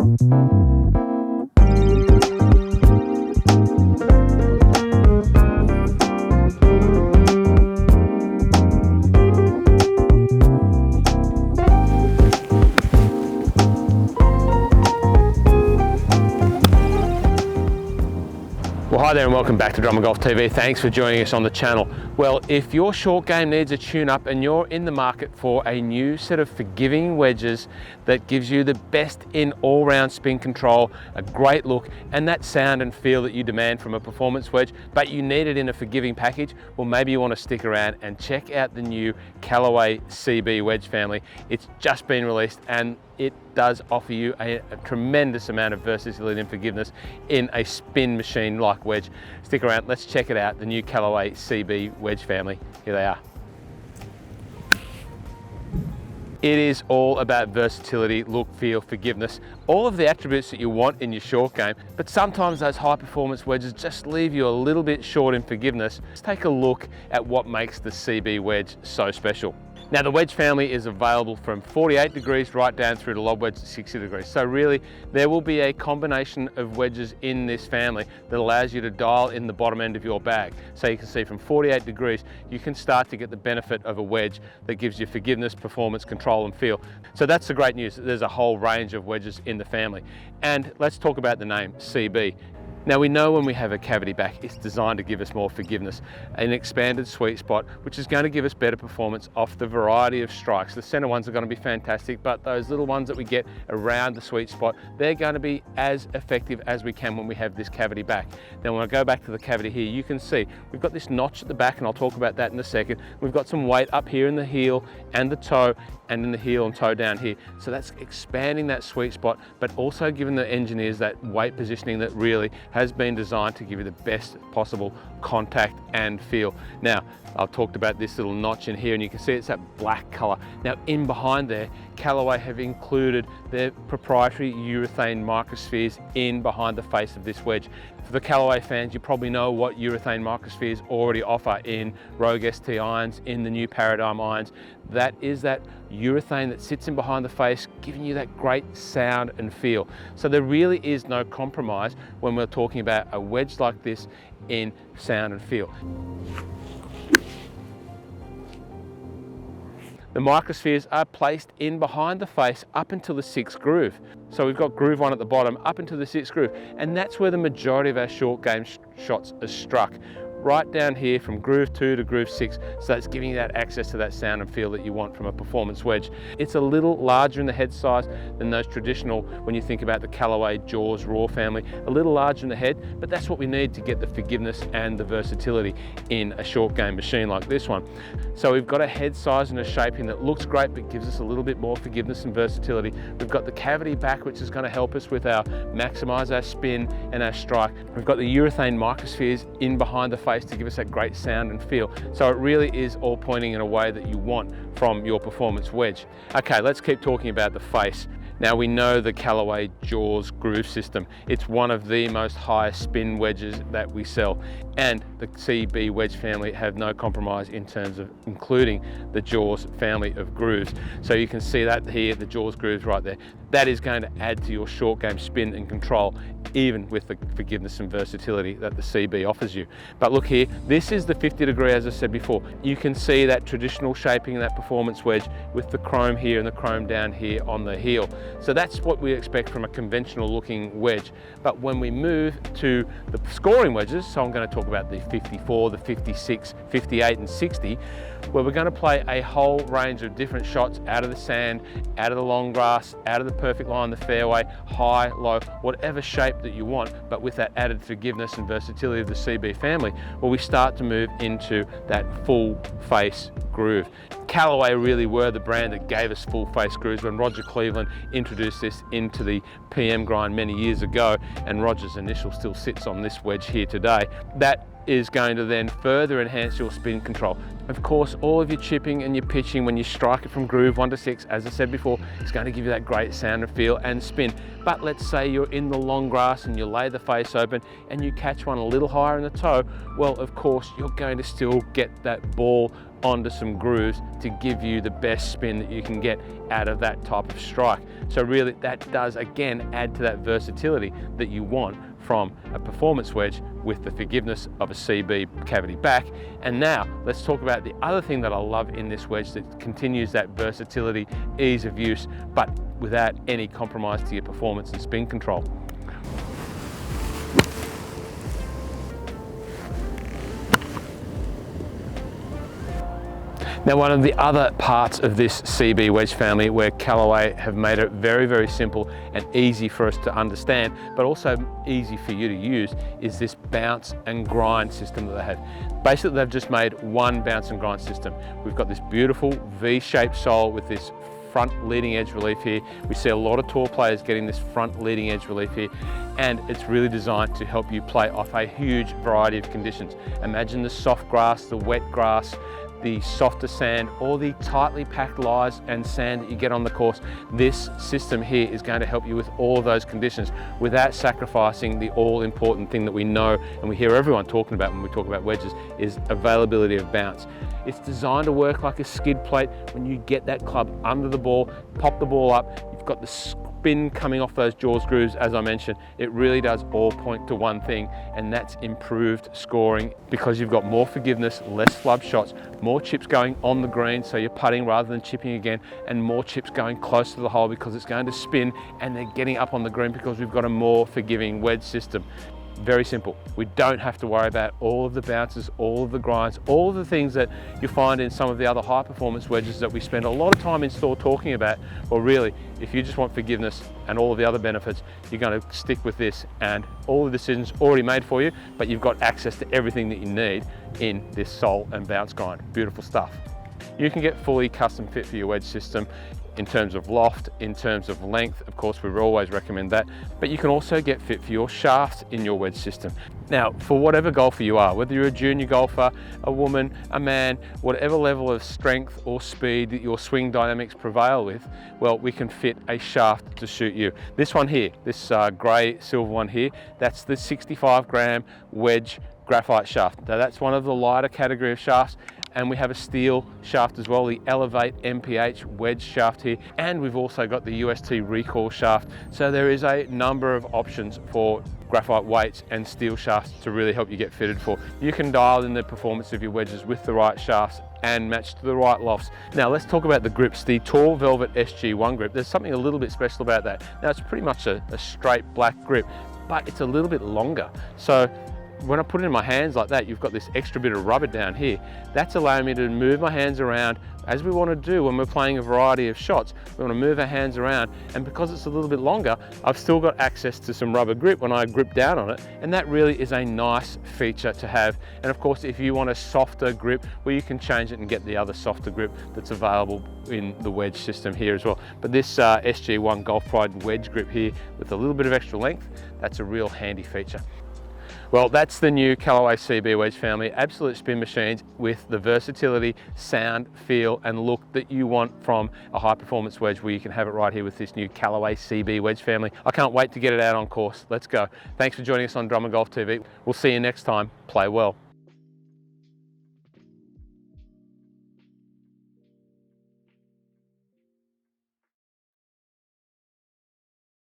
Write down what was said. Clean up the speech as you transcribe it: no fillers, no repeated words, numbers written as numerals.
Well, hi there and welcome back to Drummond Golf TV. Thanks for joining us on the channel. Well, if your short game needs a tune-up and you're in the market for a new set of forgiving wedges that gives you the best in all-round spin control, a great look, and that sound and feel that you demand from a performance wedge, but you need it in a forgiving package, well, maybe you want to stick around and check out the new Callaway CB Wedge family. It's just been released and it does offer you a tremendous amount of versatility and forgiveness in a spin machine like wedge. Stick around, let's check it out, the new Callaway CB Wedge family. Here they are. It is all about versatility, look, feel, forgiveness, all of the attributes that you want in your short game, but sometimes those high performance wedges just leave you a little bit short in forgiveness. Let's take a look at what makes the CB wedge so special. Now the wedge family is available from 48 degrees right down through to lob wedge at 60 degrees. So really there will be a combination of wedges in this family that allows you to dial in the bottom end of your bag. So you can see from 48 degrees you can start to get the benefit of a wedge that gives you forgiveness, performance, control and feel. So that's the great news. There's a whole range of wedges in the family. And let's talk about the name CB. Now we know when we have a cavity back, it's designed to give us more forgiveness, an expanded sweet spot, which is going to give us better performance off the variety of strikes. The center ones are going to be fantastic, but those little ones that we get around the sweet spot, they're going to be as effective as we can when we have this cavity back. Now when I go back to the cavity here, you can see we've got this notch at the back, and I'll talk about that in a second. We've got some weight up here in the heel and the toe, and in the heel and toe down here. So that's expanding that sweet spot, but also giving the engineers that weight positioning that really has been designed to give you the best possible contact and feel. Now, I've talked about this little notch in here, and you can see it's that black color. Now, in behind there, Callaway have included their proprietary urethane microspheres in behind the face of this wedge. For the Callaway fans, you probably know what urethane microspheres already offer in Rogue ST irons, in the new Paradigm irons. That is that urethane that sits in behind the face, giving you that great sound and feel. So there really is no compromise when we're talking about a wedge like this in sound and feel. The microspheres are placed in behind the face up until the 6th groove. So we've got groove 1 at the bottom up until the 6th groove, and that's where the majority of our short game shots are struck. Right down here from groove 2 to groove 6, so that's giving you that access to that sound and feel that you want from a performance wedge. It's a little larger in the head size than those traditional, when you think about the Callaway Jaws Raw family, a little larger in the head, but that's what we need to get the forgiveness and the versatility in a short game machine like this one. So we've got a head size and a shaping that looks great, but gives us a little bit more forgiveness and versatility. We've got the cavity back, which is going to help us with our maximize our spin and our strike. We've got the urethane microspheres in behind the face to give us that great sound and feel. So it really is all pointing in a way that you want from your performance wedge. Okay, let's keep talking about the face. Now we know the Callaway Jaws groove system. It's one of the most highest spin wedges that we sell, and the CB wedge family have no compromise in terms of including the Jaws family of grooves. So you can see that here, the Jaws grooves right there. That is going to add to your short game spin and control, even with the forgiveness and versatility that the CB offers you. But look here, this is the 50 degree, as I said before. You can see that traditional shaping, that performance wedge with the chrome here and the chrome down here on the heel. So that's what we expect from a conventional looking wedge. But when we move to the scoring wedges, so I'm going to talk about the 54, the 56, 58 and 60, where we're going to play a whole range of different shots out of the sand, out of the long grass, out of the perfect line, the fairway, high, low, whatever shape that you want, but with that added forgiveness and versatility of the CB family, well, we start to move into that full face groove. Callaway really were the brand that gave us full face grooves when Roger Cleveland introduced this into the PM grind many years ago, and Roger's initial still sits on this wedge here today. That is going to then further enhance your spin control. Of course, all of your chipping and your pitching when you strike it from groove 1 to 6, as I said before, is going to give you that great sound and feel and spin. But let's say you're in the long grass and you lay the face open and you catch one a little higher in the toe, well, of course, you're going to still get that ball onto some grooves to give you the best spin that you can get out of that type of strike. So really, that does again add to that versatility that you want from a performance wedge with the forgiveness of a CB cavity back. And now let's talk about the other thing that I love in this wedge that continues that versatility, ease of use, but without any compromise to your performance and spin control. Now, one of the other parts of this CB wedge family where Callaway have made it very, very simple and easy for us to understand, but also easy for you to use, is this bounce and grind system that they have. Basically, they've just made one bounce and grind system. We've got this beautiful V-shaped sole with this front leading edge relief here. We see a lot of tour players getting this front leading edge relief here, and it's really designed to help you play off a huge variety of conditions. Imagine the soft grass, the wet grass, the softer sand, or the tightly packed lies and sand that you get on the course. This system here is going to help you with all of those conditions without sacrificing the all-important thing that we know and we hear everyone talking about when we talk about wedges, is availability of bounce. It's designed to work like a skid plate. When you get that club under the ball, pop the ball up, you've got the spin coming off those jaws grooves, as I mentioned. It really does all point to one thing, and that's improved scoring, because you've got more forgiveness, less flub shots, more chips going on the green, so you're putting rather than chipping again, and more chips going close to the hole because it's going to spin and they're getting up on the green because we've got a more forgiving wedge system. Very simple. We don't have to worry about all of the bounces, all of the grinds, all of the things that you find in some of the other high performance wedges that we spend a lot of time in store talking about. Well, really, if you just want forgiveness and all of the other benefits, you're going to stick with this, and all the decisions already made for you, but you've got access to everything that you need in this sole and bounce grind. Beautiful stuff. You can get fully custom fit for your wedge system in terms of loft, in terms of length. Of course, we always recommend that, but you can also get fit for your shaft in your wedge system. Now, for whatever golfer you are, whether you're a junior golfer, a woman, a man, whatever level of strength or speed that your swing dynamics prevail with, well, we can fit a shaft to suit you. This one here, this grey silver one here, that's the 65 gram wedge graphite shaft. Now, that's one of the lighter category of shafts, and we have a steel shaft as well, the Elevate MPH wedge shaft here, and we've also got the UST recoil shaft. So there is a number of options for graphite weights and steel shafts to really help you get fitted for. You can dial in the performance of your wedges with the right shafts and match to the right lofts. Now let's talk about the grips. The Tall Velvet SG1 grip, there's something a little bit special about that. Now it's pretty much a straight black grip, but it's a little bit longer. So when I put it in my hands like that, you've got this extra bit of rubber down here. That's allowing me to move my hands around as we want to do when we're playing a variety of shots. We want to move our hands around, and because it's a little bit longer, I've still got access to some rubber grip when I grip down on it, and that really is a nice feature to have. And of course, if you want a softer grip, well, you can change it and get the other softer grip that's available in the wedge system here as well. But this SG1 Golf Pride wedge grip here with a little bit of extra length, that's a real handy feature. Well, that's the new Callaway CB Wedge family, absolute spin machines with the versatility, sound, feel, and look that you want from a high performance wedge, where you can have it right here with this new Callaway CB Wedge family. I can't wait to get it out on course. Let's go. Thanks for joining us on Drummond Golf TV. We'll see you next time. Play well.